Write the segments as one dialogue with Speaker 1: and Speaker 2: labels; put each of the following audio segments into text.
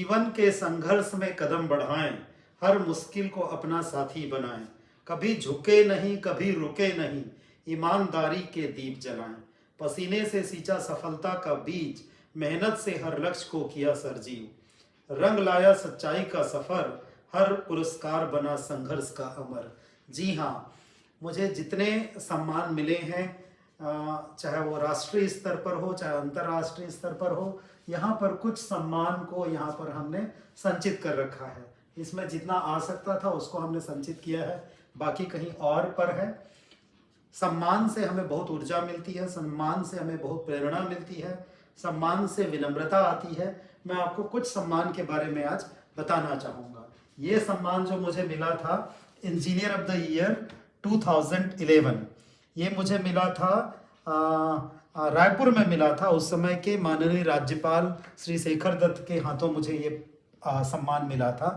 Speaker 1: जीवन के संघर्ष में कदम बढ़ाएं, हर मुश्किल को अपना साथी बनाएं, कभी झुके नहीं कभी रुके नहीं, ईमानदारी के दीप जलाएं। पसीने से सींचा सफलता का बीज, मेहनत से हर लक्ष्य को किया सरजीव, रंग लाया सच्चाई का सफर, हर पुरस्कार बना संघर्ष का अमर। जी हाँ, मुझे जितने सम्मान मिले हैं, चाहे वो राष्ट्रीय स्तर पर हो चाहे अंतर्राष्ट्रीय स्तर पर हो, यहाँ पर कुछ सम्मान को यहाँ पर हमने संचित कर रखा है। इसमें जितना आ सकता था उसको हमने संचित किया है, बाकी कहीं और पर है। सम्मान से हमें बहुत ऊर्जा मिलती है, सम्मान से हमें बहुत प्रेरणा मिलती है, सम्मान से विनम्रता आती है। मैं आपको कुछ सम्मान के बारे में आज बताना चाहूँगा। ये सम्मान जो मुझे मिला था इंजीनियर ऑफ द ईयर 2011, ये मुझे मिला था रायपुर में मिला था। उस समय के माननीय राज्यपाल श्री शेखर दत्त के हाथों मुझे ये सम्मान मिला था।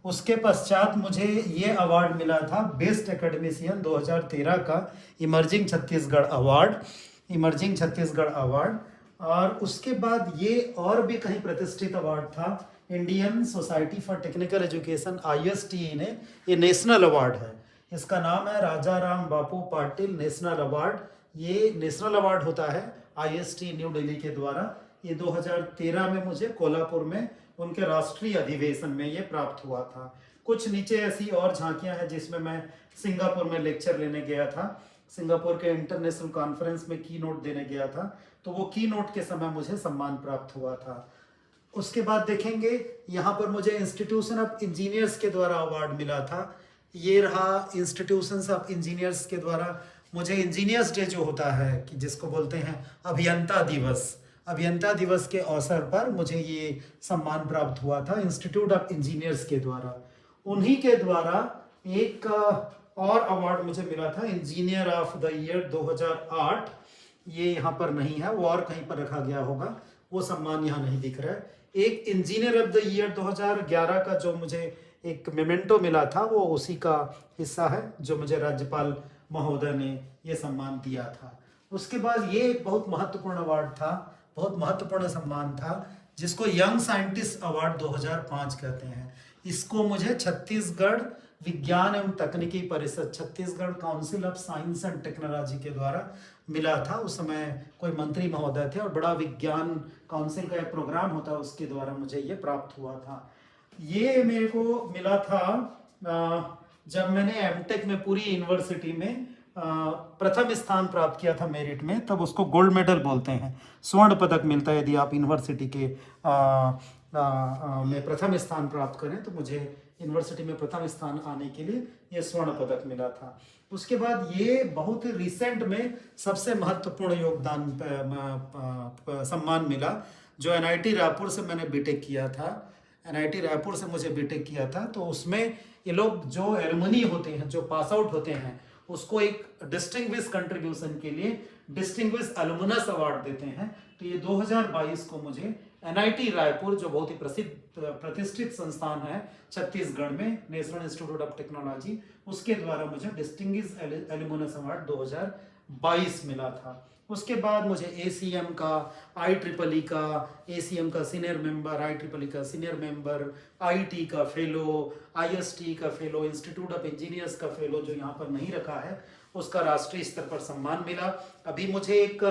Speaker 1: उसके पश्चात मुझे ये अवार्ड मिला था बेस्ट एकेडमिशियन 2013 का इमर्जिंग छत्तीसगढ़ अवार्ड। और उसके बाद ये और भी कहीं प्रतिष्ठित अवार्ड था, Indian society for technical education ISTE ने ये नेशनल अवार्ड है, इसका नाम है राजा राम बापू पाटिल नेशनल अवार्ड। ये नेशनल अवार्ड होता है ISTE न्यू दिल्ली के द्वारा। ये 2013 में मुझे कोल्हापुर में उनके राष्ट्रीय अधिवेशन में ये प्राप्त हुआ था। कुछ नीचे ऐसी और झांकियां हैं जिसमें मैं सिंगापुर में लेक्चर लेने गया था, सिंगापुर के इंटरनेशनल कॉन्फ्रेंस में की नोट देने गया था, तो वो की नोट के समय मुझे सम्मान प्राप्त हुआ था। उसके बाद देखेंगे यहाँ पर मुझे इंस्टीट्यूशन ऑफ इंजीनियर्स के द्वारा अवार्ड मिला था। ये रहा इंस्टीट्यूशंस ऑफ इंजीनियर्स के द्वारा मुझे इंजीनियर्स डे जो होता है कि जिसको बोलते हैं अभियंता दिवस के अवसर पर मुझे ये सम्मान प्राप्त हुआ था इंस्टीट्यूट ऑफ इंजीनियर्स के द्वारा। उन्हीं के द्वारा एक और अवार्ड मुझे मिला था इंजीनियर ऑफ द ईयर 2008। ये यहाँ पर नहीं है, वो और कहीं पर रखा गया होगा, वो सम्मान यहाँ नहीं दिख रहा है। एक इंजीनियर ऑफ द ईयर 2011 का जो मुझे एक मेमेंटो मिला था वो उसी का हिस्सा है, जो मुझे राज्यपाल महोदय ने ये सम्मान दिया था। उसके बाद ये एक बहुत महत्वपूर्ण अवार्ड था, बहुत महत्वपूर्ण सम्मान था, जिसको यंग साइंटिस्ट अवार्ड 2005 कहते हैं। इसको मुझे छत्तीसगढ़ विज्ञान एवं तकनीकी परिषद, Chhattisgarh council of science and technology के द्वारा मिला था। उस समय कोई मंत्री महोदय थे और बड़ा विज्ञान काउंसिल का एक प्रोग्राम होता है, उसके द्वारा मुझे ये प्राप्त हुआ था। ये मेरे को मिला था जब मैंने एमटेक में पूरी यूनिवर्सिटी में प्रथम स्थान प्राप्त किया था मेरिट में, तब उसको गोल्ड मेडल बोलते हैं, स्वर्ण पदक मिलता है यदि आप यूनिवर्सिटी के में प्रथम स्थान प्राप्त करें, तो मुझे यूनिवर्सिटी में प्रथम स्थान आने के लिए ये स्वर्ण पदक मिला था। उसके बाद ये बहुत ही रिसेंट में सबसे महत्वपूर्ण योगदान सम्मान मिला, जो NIT रायपुर से मैंने बीटेक किया था। NIT रायपुर से मुझे बीटेक किया था, तो उसमें ये लोग जो एलुमनी होते हैं, जो पास आउट होते हैं, उसको एक डिस्टिंग्विश कंट्रीब्यूशन के लिए डिस्टिंग्विश एलुमनस अवार्ड देते हैं। तो ये 2022 को मुझे NIT रायपुर, जो बहुत ही प्रतिष्ठित संस्थान है छत्तीसगढ़ में, नेशनल इंस्टीट्यूट ऑफ टेक्नोलॉजी, उसके द्वारा मुझे डिस्टिंग्विश एलुमनस अवार्ड 2022 मिला था। उसके बाद मुझे ACM का, IEEE का, ACM का सीनियर मेंबर, IEEE का सीनियर मेंबर, IT का फेलो, IST का फेलो, इंस्टीट्यूट ऑफ इंजीनियर्स का फेलो, जो यहाँ पर नहीं रखा है, उसका राष्ट्रीय स्तर पर सम्मान मिला। अभी मुझे एक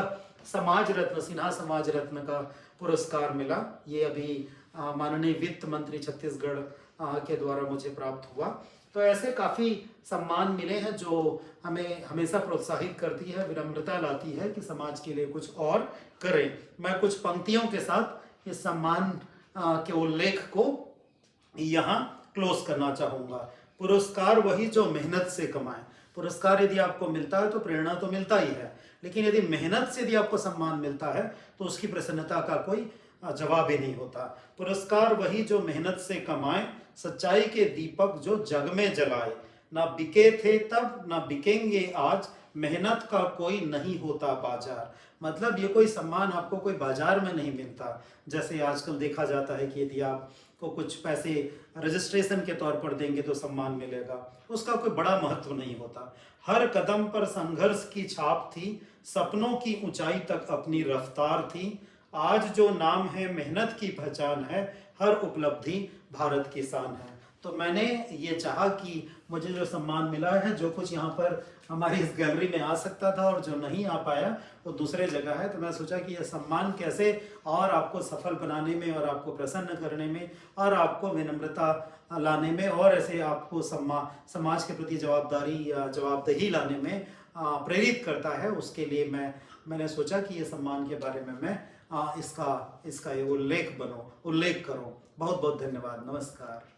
Speaker 1: समाज रत्न, सिन्हा समाज रत्न का पुरस्कार मिला। ये अभी माननीय वित्त मंत्री छत्तीसगढ़ के द्वारा मुझे प्राप्त हुआ। तो ऐसे काफ़ी सम्मान मिले हैं जो हमें हमेशा प्रोत्साहित करती है, विनम्रता लाती है कि समाज के लिए कुछ और करें। मैं कुछ पंक्तियों के साथ इस सम्मान के उल्लेख को यहाँ क्लोज करना चाहूँगा। पुरस्कार वही जो मेहनत से कमाए। पुरस्कार यदि आपको मिलता है तो प्रेरणा तो मिलता ही है, लेकिन यदि मेहनत से यदि आपको सम्मान मिलता है तो उसकी प्रसन्नता का कोई जवाब ही नहीं होता। पुरस्कार वही जो मेहनत से कमाए, सच्चाई के दीपक जो जग में जलाए, ना बिके थे तब ना बिकेंगे आज, मेहनत का कोई नहीं होता बाजार। मतलब ये कोई सम्मान आपको कोई बाजार में नहीं मिलता, जैसे आजकल देखा जाता है कि यदि आपको कुछ पैसे रजिस्ट्रेशन के तौर पर देंगे तो सम्मान मिलेगा, उसका कोई बड़ा महत्व नहीं होता। हर कदम पर संघर्ष की छाप थी, सपनों की ऊंचाई तक अपनी रफ्तार थी। आज जो नाम है मेहनत की पहचान है, हर उपलब्धि भारत की शान है। तो मैंने ये चाहा कि मुझे जो सम्मान मिला है, जो कुछ यहाँ पर हमारी इस गैलरी में आ सकता था और जो नहीं आ पाया वो दूसरे जगह है, तो मैं सोचा कि यह सम्मान कैसे और आपको सफल बनाने में और आपको प्रसन्न करने में और आपको विनम्रता लाने में और ऐसे आपको समाज के प्रति जवाबदारी या जवाबदेही लाने में प्रेरित करता है। उसके लिए मैंने सोचा कि ये सम्मान के बारे में मैं इसका ये उल्लेख करूं। बहुत बहुत धन्यवाद। नमस्कार।